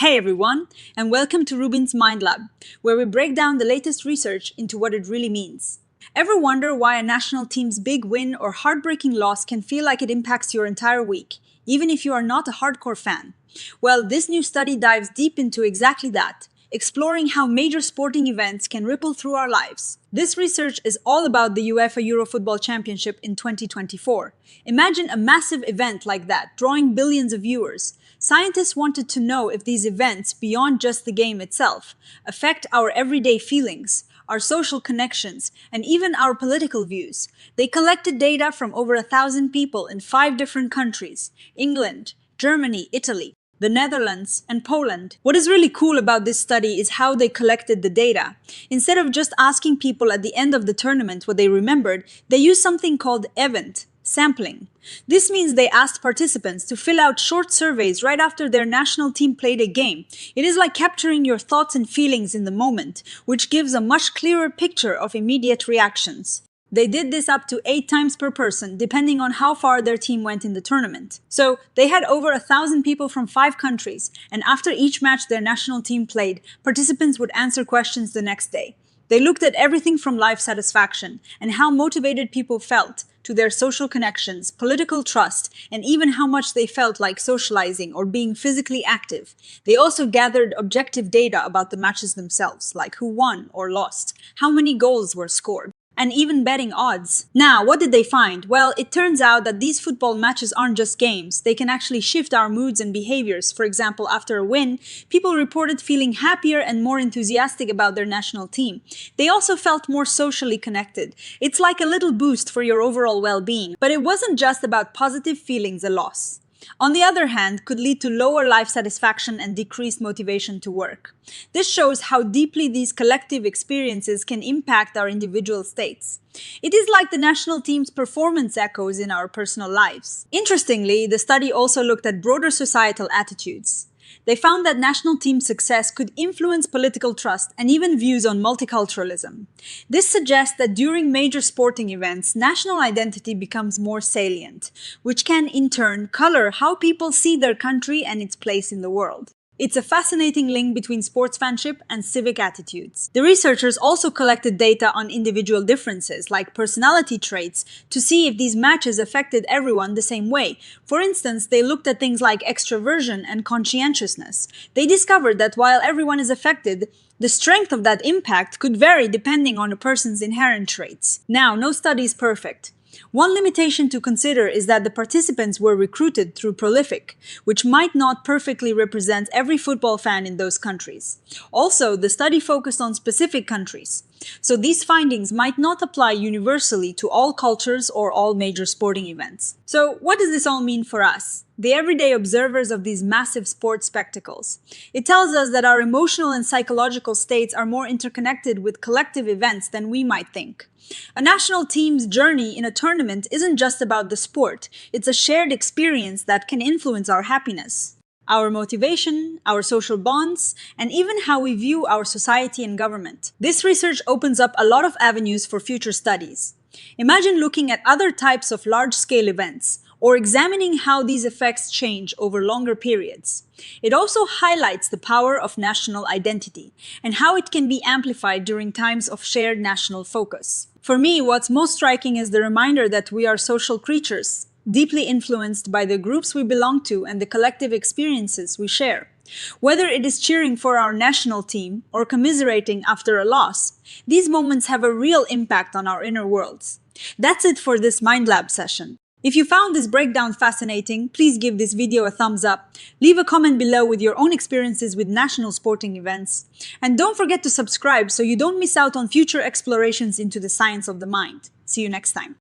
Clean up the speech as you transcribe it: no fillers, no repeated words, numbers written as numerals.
Hey everyone, and welcome to RUBIN'S Mind Lab, where we break down the latest research into what it really means. Ever wonder why a national team's big win or heartbreaking loss can feel like it impacts your entire week, even if you are not a hardcore fan? Well, this new study dives deep into exactly that, exploring how major sporting events can ripple through our lives. This research is all about the UEFA EURO Football Championship in 2024. Imagine a massive event like that, drawing billions of viewers. Scientists wanted to know if these events, beyond just the game itself, affect our everyday feelings, our social connections, and even our political views. They collected data from over 1,000 people in 5 different countries: England, Germany, Italy, the Netherlands, and Poland. What is really cool about this study is how they collected the data. Instead of just asking people at the end of the tournament what they remembered, they used something called event sampling. This means they asked participants to fill out short surveys right after their national team played a game. It is like capturing your thoughts and feelings in the moment, which gives a much clearer picture of immediate reactions. They did this up to 8 times per person, depending on how far their team went in the tournament. So, they had over 1,000 people from 5 countries, and after each match their national team played, participants would answer questions the next day. They looked at everything from life satisfaction and how motivated people felt, to their social connections, political trust, and even how much they felt like socializing or being physically active. They also gathered objective data about the matches themselves, like who won or lost, how many goals were scored, and even betting odds. Now, what did they find? Well, it turns out that these football matches aren't just games. They can actually shift our moods and behaviors. For example, after a win, people reported feeling happier and more enthusiastic about their national team. They also felt more socially connected. It's like a little boost for your overall well-being. But it wasn't just about positive feelings a loss. On the other hand, could lead to lower life satisfaction and decreased motivation to work. This shows how deeply these collective experiences can impact our individual states. It is like the national team's performance echoes in our personal lives. Interestingly, the study also looked at broader societal attitudes. They found that national team success could influence political trust and even views on multiculturalism. This suggests that during major sporting events, national identity becomes more salient, which can in turn color how people see their country and its place in the world. It's a fascinating link between sportsmanship and civic attitudes. The researchers also collected data on individual differences, like personality traits, to see if these matches affected everyone the same way. For instance, they looked at things like extroversion and conscientiousness. They discovered that while everyone is affected, the strength of that impact could vary depending on a person's inherent traits. Now, no study is perfect. One limitation to consider is that the participants were recruited through Prolific, which might not perfectly represent every football fan in those countries. Also, the study focused on specific countries, so these findings might not apply universally to all cultures or all major sporting events. So, what does this all mean for us, the everyday observers of these massive sports spectacles? It tells us that our emotional and psychological states are more interconnected with collective events than we might think. A national team's journey in a tournament isn't just about the sport, it's a shared experience that can influence our happiness, our motivation, our social bonds, and even how we view our society and government. This research opens up a lot of avenues for future studies. Imagine looking at other types of large-scale events, or examining how these effects change over longer periods. It also highlights the power of national identity, and how it can be amplified during times of shared national focus. For me, what's most striking is the reminder that we are social creatures, deeply influenced by the groups we belong to and the collective experiences we share. Whether it is cheering for our national team or commiserating after a loss, these moments have a real impact on our inner worlds. That's it for this Mind Lab session. If you found this breakdown fascinating, please give this video a thumbs up, leave a comment below with your own experiences with national sporting events, and don't forget to subscribe so you don't miss out on future explorations into the science of the mind. See you next time.